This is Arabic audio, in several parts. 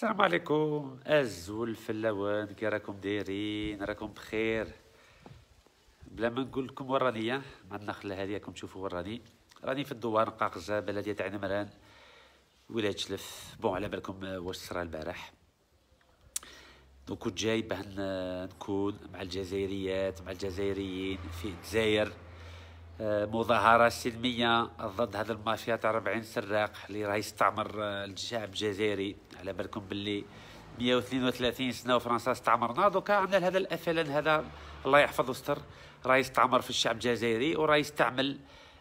السلام عليكم الزول فلاوان، كي راكم دايرين؟ راكم بخير؟ بلا ما نقول لكم وين راني مع النخله هذه، راكم تشوفوا وين راني في الدوار نقاقزه بلديه عين مران ولايه شلف. بون على بالكم واش صرا البارح. كنت جاي باه نكون مع الجزائريات مع الجزائريين في الجزائر، مظاهرة سلمية ضد هذا المافيا تاع 40 سراق اللي راه يستعمر الشعب الجزائري. على بالكم باللي 132 سنة وفرنسا استعمرنا، دوكا عندنا هذا الأفلان هذا الله يحفظ ويستر، راه يستعمر في الشعب الجزائري وراه يستعمل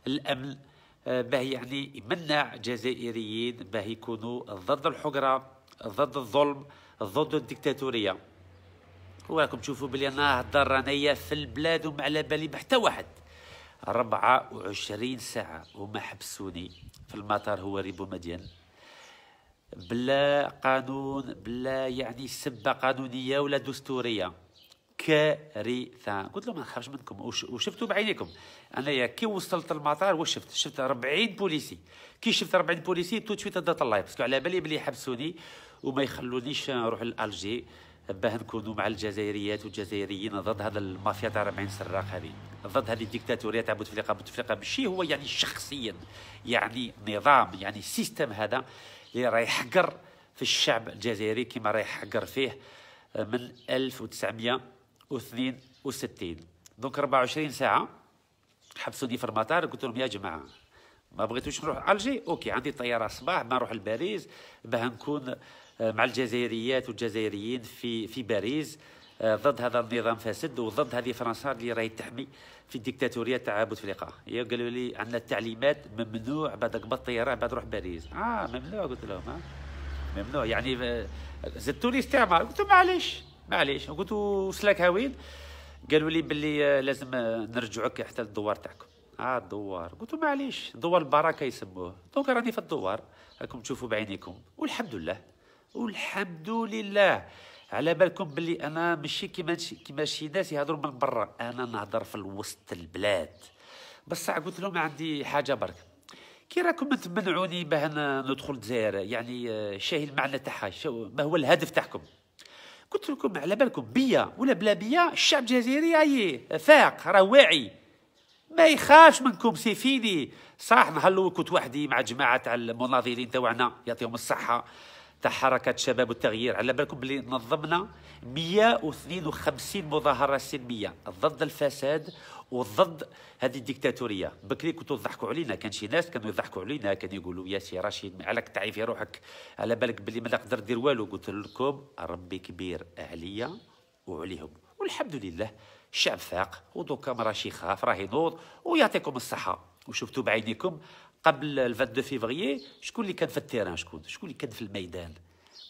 الأمن باه يعني يمنع جزائريين باه يكونوا ضد الحقرة، ضد الظلم، ضد الديكتاتورية. وراكم تشوفوا بلي انا هضر رانيا في البلاد وما على بالي بحتى واحد. 24 ساعة وما حبسوني في المطار، هو ريبو مديان، بلا قانون، بلا يعني سبة قانونية ولا دستورية. كارثة. قلت لهم ما نخافش منكم، وشفتوا بعينيكم. انايا كي وصلت المطار واش شفت 40 بوليسي. كي شفت 40 بوليسي تو سويت هدات الله، باسكو على بالي بلي يحبسوني وما يخلونيش نروح لالجي باه نكونوا مع الجزائريات والجزائريين ضد هذا المافيا تاع 40 سراق هذه، ضد هذه الديكتاتوريه تاع بوتفليقه. بوتفليقه ماشي هو يعني شخصيا، يعني نظام، يعني سيستم هذا اللي راه يحقر في الشعب الجزائري كما راه يحقر فيه من 1962. دونك 24 ساعه حبسوني في المطار. قلت لهم يا جماعه ما بغيتوش نروح الجي، اوكي عندي طياره الصباح ما نروح لباريس باه نكون مع الجزائريات والجزائريين في باريس ضد هذا النظام فاسد وضد هذه فرنسا اللي راهي تحمي في الديكتاتوريه تاع بوتفليقه. هي قالوا لي عندنا التعليمات ممنوع بعد قبض الطياره بعد نروح باريس. ممنوع. قلت لهم ممنوع يعني زدتوا لي استعمار. قلت لهم معليش. قلت وسلاك هاوين. قالوا لي باللي لازم نرجعوك حتى للدوار تاعكم. الدوار. قلت له معليش، دوار البركه يسموه. دونك راني في الدوار راكم تشوفوا بعينيكم، والحمد لله. على بالكم باللي انا ماشي كيما شي ناس يهضروا من برا، انا نهضر في وسط البلاد. بصح قلت لهم عندي حاجه برك، كي راكم تمنعوني باه ندخل الجزائر، يعني شاهي المعنى تاعها، ما هو الهدف تاعكم؟ قلت لكم على بالكم بيا ولا بلا بيا الشعب الجزائري فاق، راه واعي، ما يخافش منكم. سيفيني صح نهلو كنت وحدي مع جماعه تاع المناضلين تاعنا يعطيهم الصحه تاع حركه شباب والتغيير. على بالكم بلي نظمنا 152 مظاهره سلميه ضد الفساد وضد هذه الديكتاتوريه. بكري كنتوا تضحكوا علينا، كان شي ناس كانوا يضحكوا علينا، كانوا يقولوا يا سي رشيد عليك تعرفي روحك، على بالك بلي ما نقدر ندير والو. قلت لكم ربي كبير عليا وعليهم، والحمد لله الشعب فاق ودوكا ما راهش يخاف، راه ينوض ويعطيكم الصحه. وشفتوا بعينيكم قبل 22 فيفري شكون اللي كان في التيران، شكون اللي كان في الميدان.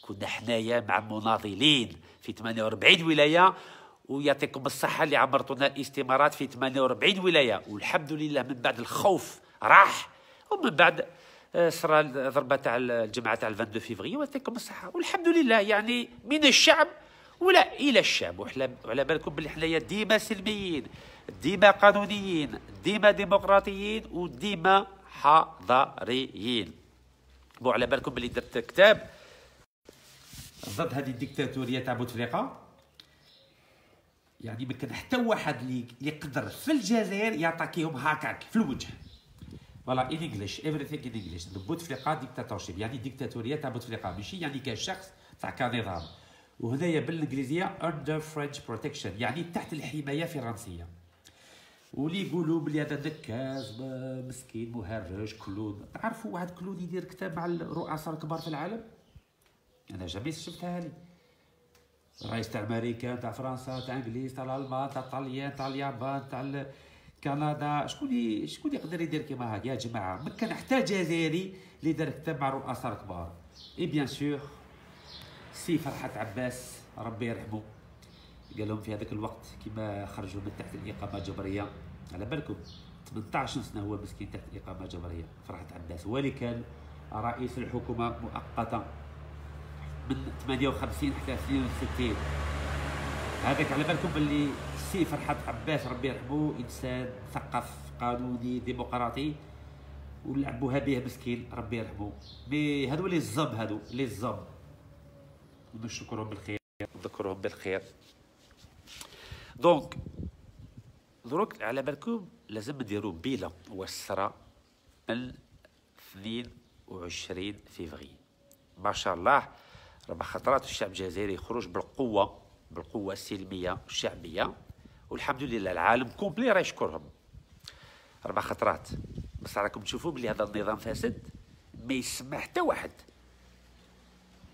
كنا حنايا مع مناضلين في 48 ولايه، ويعطيكم الصحه اللي عمرتونا الاستمارات في 48 ولايه. والحمد لله من بعد الخوف راح، ومن بعد صرا الضربه تاع الجمعه تاع 22 فيفري، ويعطيكم الصحه. والحمد لله يعني من الشعب ولا الى الشعب. وعلى بالكم بلي حنايا ديما سلميين، ديما قانونيين، ديما ديمقراطيين، وديما حضاريين. على بالكم بلي درت كتاب ضد هذه الديكتاتوريه تاع بوتفليقه. يعني ما كان حتى واحد اللي يقدر في الجزائر يعطاكيهم هكاك في الوجه. فوالا ان انجلش everything in English. بوتفليقه ديكتاتورشيب، يعني ديكتاتوريه تاع بوتفليقه، ماشي يعني كشخص تاع كنظام. وهنايا بالانجليزيه under French protection، يعني تحت الحمايه الفرنسيه. واللي يقولوا بلي هذا نكاز مسكين مهرج كلون. تعرفوا واحد كلون يدير كتاب مع الرؤساء الكبار في العالم؟ انا جامي شفتها لي. الرئيس تاع امريكا، تاع فرنسا، تاع انجليز، تاع الالمان، تاع الطليان، تاع اليابان، تاع كندا. شكون يقدر يدير كيما هكا يا جماعه؟ ما كان حتى جزائري اللي دار كتاب مع الرؤساء الكبار. اي بيان سور سي فرحات عباس ربي يرحمه، قال لهم في هذاك الوقت كيما خرجوا من تحت الاقامه الجبريه. على بالكم 18 سنه هو مسكين تحت الاقامه الجبريه فرحات عباس، هو اللي كان رئيس الحكومه مؤقتا من 58 حتى 62. هذاك على بالكم باللي سي فرحات عباس ربي يرحمه انسان مثقف قانوني ديمقراطي، ولعبوها به مسكين ربي يرحمه. مي هذو اللي الزم، هذو اللي الزم ونشكرهم بالخير ونذكرهم بالخير. دونك دروك على بالكم لازم نديرو بيلان وسرة من 22 فيفري. ما شاء الله 4 خطرات الشعب الجزائري يخرج بالقوة السلمية الشعبية، والحمد لله العالم كومبلي راه يشكرهم. 4 خطرات، بس راكم تشوفوا بلي هذا النظام فاسد، ما يسمح حتى واحد.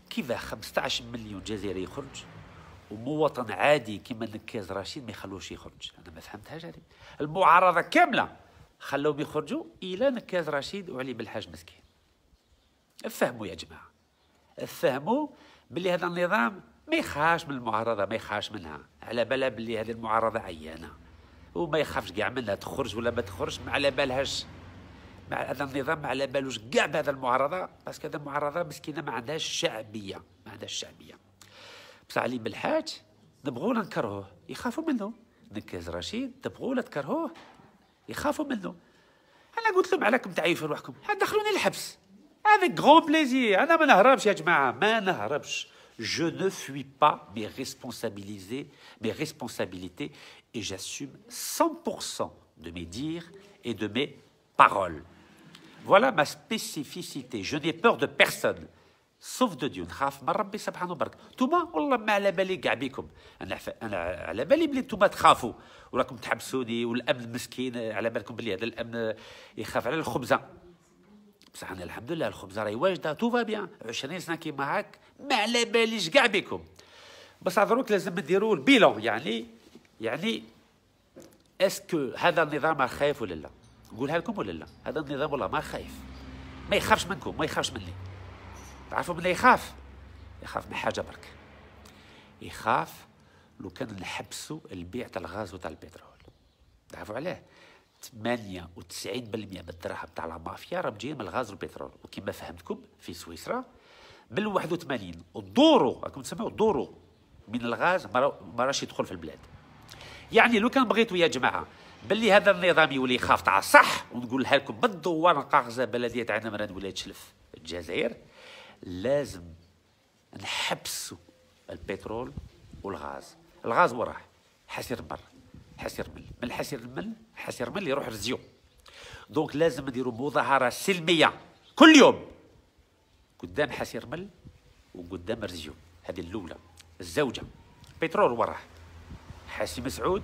كيفاه 15 مليون جزائري يخرج ومواطن عادي كيما نكاز رشيد ما يخلوش يخرج؟ انا ما فهمتهاش هذه. المعارضه كامله خلوهم يخرجوا الى نكاز رشيد وعلي بالحاج مسكين. افهموا يا جماعه، افهموا باللي هذا النظام ما يخافش من المعارضه، ما يخافش منها، على بالها باللي هذه المعارضه عيانه وما يخافش كاع منها، تخرج ولا ما تخرجش ما على بالهاش. مع هذا النظام ما على بالوش كاع بهذا المعارضه، باسكو هذا المعارضه مسكينه ما عندهاش شعبيه، ما عندهاش شعبيه. بصح علي بالحاج نبغوا نكرهوه يخافوا منه، نكاز رشيد تبغوا تكرهوه يخافوا منه. انا قلت لهم عليكم تعيفوا روحكم، دخلوني الحبس، avec grand plaisir. انا ما نهربش يا جماعه، ما نهربش. Je ne fuis pas mes responsabilités et j'assume 100% de mes dires et de mes paroles. Voilà ma spécificité. Je n'ai peur de personne sauf de Dieu. نخاف من ربي سبحانه وبركاته. نتوما والله ما على بالي كاع بكم، انا على بالي بلي نتوما تخافوا وراكم تحبسوني، والامن مسكين على بالكم بلي هذا الامن يخاف على الخبزه. بصح انا الحمد لله الخبزه راهي واجده، توفا بيان. 20 سنه كيما هاك ما على باليش كاع بكم. بس دروك لازم نديروا البيلون، يعني اسكو هذا النظام خايف ولا لا؟ نقولها لكم ولا لا؟ هذا النظام والله ما خايف، ما يخافش منكم، ما يخافش مني. تعرفوا من يخاف؟ يخاف من حاجه برك، يخاف لو كان نحبسوا البيع تاع الغاز وتاع البترول. تعرفوا علاه؟ 98% من الدراهم تاع المافيا راهم جايين من الغاز والبترول، وكما فهمتكم في سويسرا بال 81 الدورو، راكم تسمعوا الدورو من الغاز ما راش يدخل في البلاد. يعني لو كان بغيتوا يا جماعه باللي هذا النظام يولي يخاف تاع صح، ونقولها لكم بالدوار نقاغزه بلديه تاعنا مراد ولايه شلف الجزائر، لازم نحبسوا البترول والغاز. الغاز وراه حسير مر، حسير مل، من حسير مل يروح رزيو. دونك لازم نديروا مظاهره سلميه كل يوم قدام حسير مل وقدام رزيو. هذه الاولى. الزوجه بترول وراه حاسي مسعود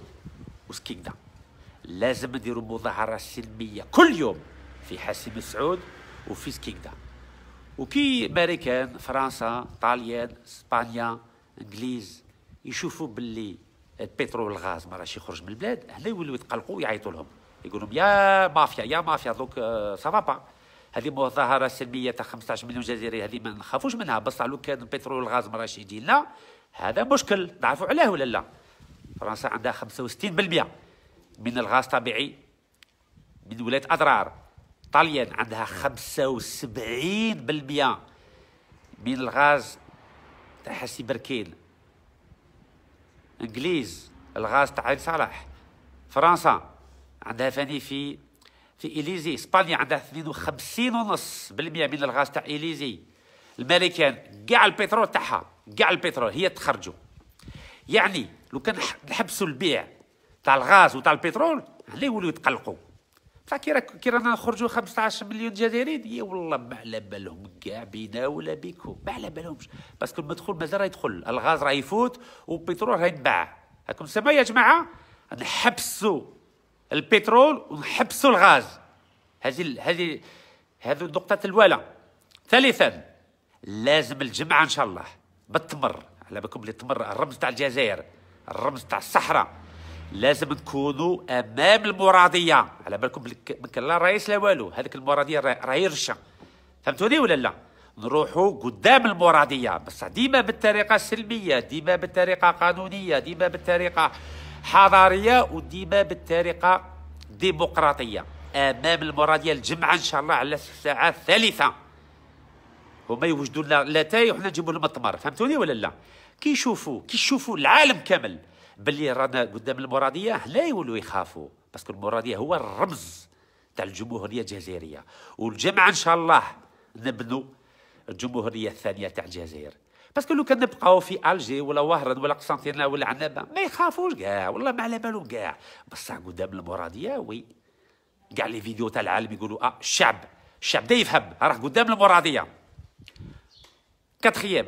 وسكيكدا. لازم نديروا مظاهره سلميه كل يوم في حاسي مسعود وفي سكيكدا. وكي امريكان فرنسا طاليان اسبانيا انجليز يشوفوا باللي البترول والغاز ما راش يخرج من البلاد، هنا يولوا يتقلقوا ويعيطوا لهم، يقولوا لهم يا مافيا يا مافيا. دونك سافا با. هذه مظاهره سلميه تاع 15 مليون جزائري، هذه ما نخافوش منها. بصح لو كان البترول والغاز ما راش يجي لنا هذا مشكل. تعرفوا علاه ولا لا؟ فرنسا عندها 65% من الغاز طبيعي من ولايه اضرار. طاليان عندها 75% من الغاز تاع حسي بركين. انجليز الغاز تاع عين صالح. فرنسا عندها فاني في إليزي. اسبانيا عندها 52.5% من الغاز تاع إليزي. الامريكان كاع البترول تاعها، كاع البترول هي تخرجوا. يعني لو كان نحبسوا البيع تاع الغاز وتاع البترول هنا يولوا يتقلقوا. بصح كي رانا نخرجوا 15 مليون جزائري، يا والله ما على بالهم كاع بينا ولا بيكم، ما على بالهمش. باسكو المدخول مازال راه يدخل، الغاز راه يفوت والبترول راه يتباع. راكم سامعين يا جماعه؟ نحبسوا البترول ونحبسوا الغاز. هذه النقطة الأولى. ثالثا لازم الجمعة إن شاء الله بالتمر، على بالكم اللي التمر الرمز تاع الجزائر، الرمز تاع الصحراء. لازم نكونوا أمام المرادية، على بالكم ما كان لا رئيس لا والو، هذيك المرادية راهي رشة. فهمتوني ولا لا؟ نروحوا قدام المرادية، بس ديما بالطريقة السلمية، ديما بالطريقة قانونية، ديما بالطريقة حضارية، وديما بالطريقة ديمقراطية. أمام المرادية الجمعة إن شاء الله على الساعة 3. هما يوجدوا لنا لاتاي وحنا نجيبوا لهم التمر. فهمتوني ولا لا؟ كي يشوفوا العالم كامل باللي رانا قدام المرادية، لا يولوا يخافوا، باسكو المرادية هو الرمز تاع الجمهورية الجزائرية. والجمعة إن شاء الله نبنوا الجمهوريه الثانيه تاع الجزائر. باسكو لو كان نبقاو في الجي ولا وهران ولا قسنطينه ولا عنابه ما يخافوش كاع، والله ما على بالهم كاع. بصح قدام المراديه وي، كاع لي فيديو تاع العالم يقولوا الشعب دا يفهم، راه قدام المراديه. كاتخيام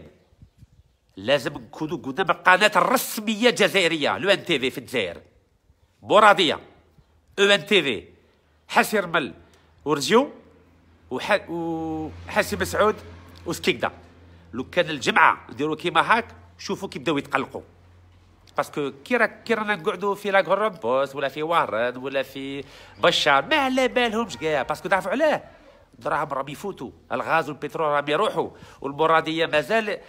لازم نكونوا قدام القناه الرسميه الجزائريه لو ان تي في الجزائر، مراديه او ان تي في، حسي رمل ورجيو وحسي مسعود وسكيكدا. لو كان الجمعه نديروا كيما هاك شوفوا كي بداو يتقلقوا. باسكو كي رانا نقعدوا في لاكورون بوست ولا في وهران ولا في بشار ما على بالهمش كاع. باسكو تعرفوا علاه؟ الدراهم راهم يفوتوا، الغاز والبترول راهم يروحوا، والمراديه مازال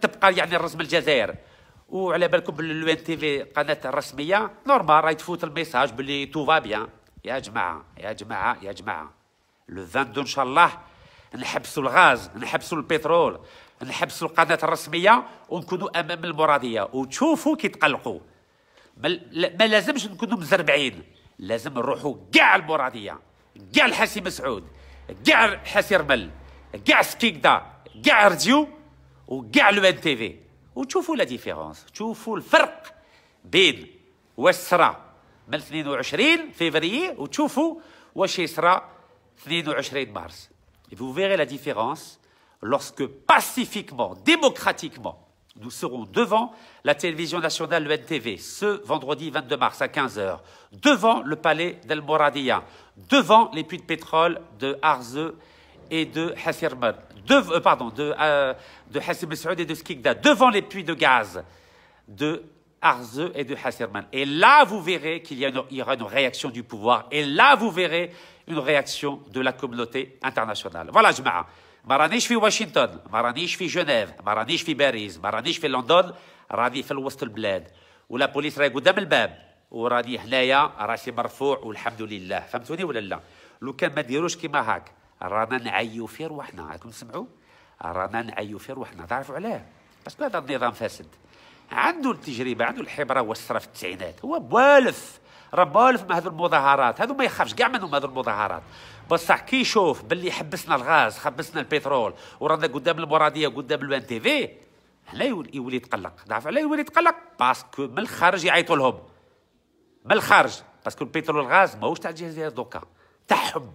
تبقى يعني الرسم الجزائر. وعلى بالكم باللو ان تي في قناه الرسميه نورمال راهي تفوت الميساج باللي تو فا بيان. يا جماعه لو 22 ان شاء الله نحبسوا الغاز، نحبسوا البترول، نحبسوا القناه الرسميه ونكونوا امام المراديه وتشوفوا كي تقلقوا. ما لازمش نكونوا مزربعين، لازم نروحوا كاع المراديه، كاع الحسي مسعود، كاع حسي رمل، كاع سكيكدا، كاع رجيو وكاع لو ان تي في، وتشوفوا لا ديفيرونس، تشوفوا الفرق بين واش صرا من 22 فيفري وتشوفوا واش يصرا 22 مارس. Vous verrez la différence lorsque pacifiquement, démocratiquement, nous serons devant la télévision nationale, le NTV, ce vendredi 22 mars à 15h, devant le palais d'El Moradia, devant les puits de pétrole de Arze et de Hassirman, de Hassim Saoud et de Skikda, devant les puits de gaz de Arze et de Hassirman. Et là, vous verrez qu'il y aura une réaction du pouvoir. Et là, vous verrez une réaction de la communauté internationale. Voilà, جماعة. ما رانيش في واشنطن، ما رانيش في جنيف، ما رانيش في باريس، ما رانيش في لندن، راني في وسط البلاد، ولا بوليس راهي قدام الباب، وراني هنايا راسي مرفوع والحمد لله. فهمتوني ولا لا؟ لو كان ما ديروش كيما هاك رانا نعيو في روحنا. راكم تسمعوا؟ رانا نعيو في روحنا. تعرفوا علاه؟ باسكو هذا النظام فاسد، عنده التجربه، عنده الحبره والسره في التسعينات، هو موالف، راه موالف مع هذو المظاهرات، هذو ما يخافش كاع منهم هذو المظاهرات. بصح كي يشوف باللي حبسنا الغاز، حبسنا البترول، ورانا قدام المراديه قدام الان تي في، هنا يولي يتقلق. تعرف علاه يولي يتقلق؟ باسكو من الخارج يعيطوا لهم، من الخارج، باسكو البترول والغاز ماهوش تاع الجزائر دوكا، تاعهم،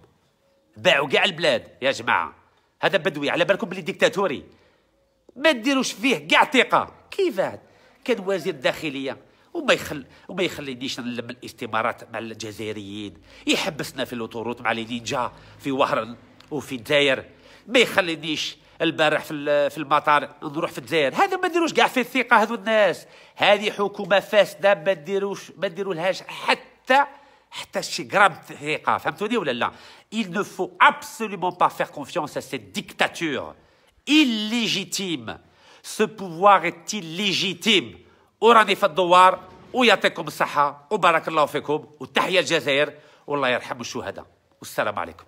باعوا كاع البلاد. يا جماعه هذا بدوي، على بالكم باللي ديكتاتوري، ما ديروش فيه كاع ثقه. كيف هذا؟ كان وزير الداخليه وما يخلينيش نلم الاستمارات مع الجزائريين، يحبسنا في الاوتوروت مع لي نينجا في وهران وفي الجزائر، ما يخلينيش البارح في المطار نروح في الجزائر. هذا ما ديروش كاع في الثقه هذو الناس. هذه حكومه فاسده، ما ديرولهاش حتى شي غرام ثقه. فهمتوني ولا لا؟ Il ne faut absolument pas faire confiance à cette dictature illégitime. Ce pouvoir est illégitime. وراني في الدوار، ويعطيكم الصحة وبارك الله فيكم، وتحية الجزائر، والله يرحم الشهداء، والسلام عليكم.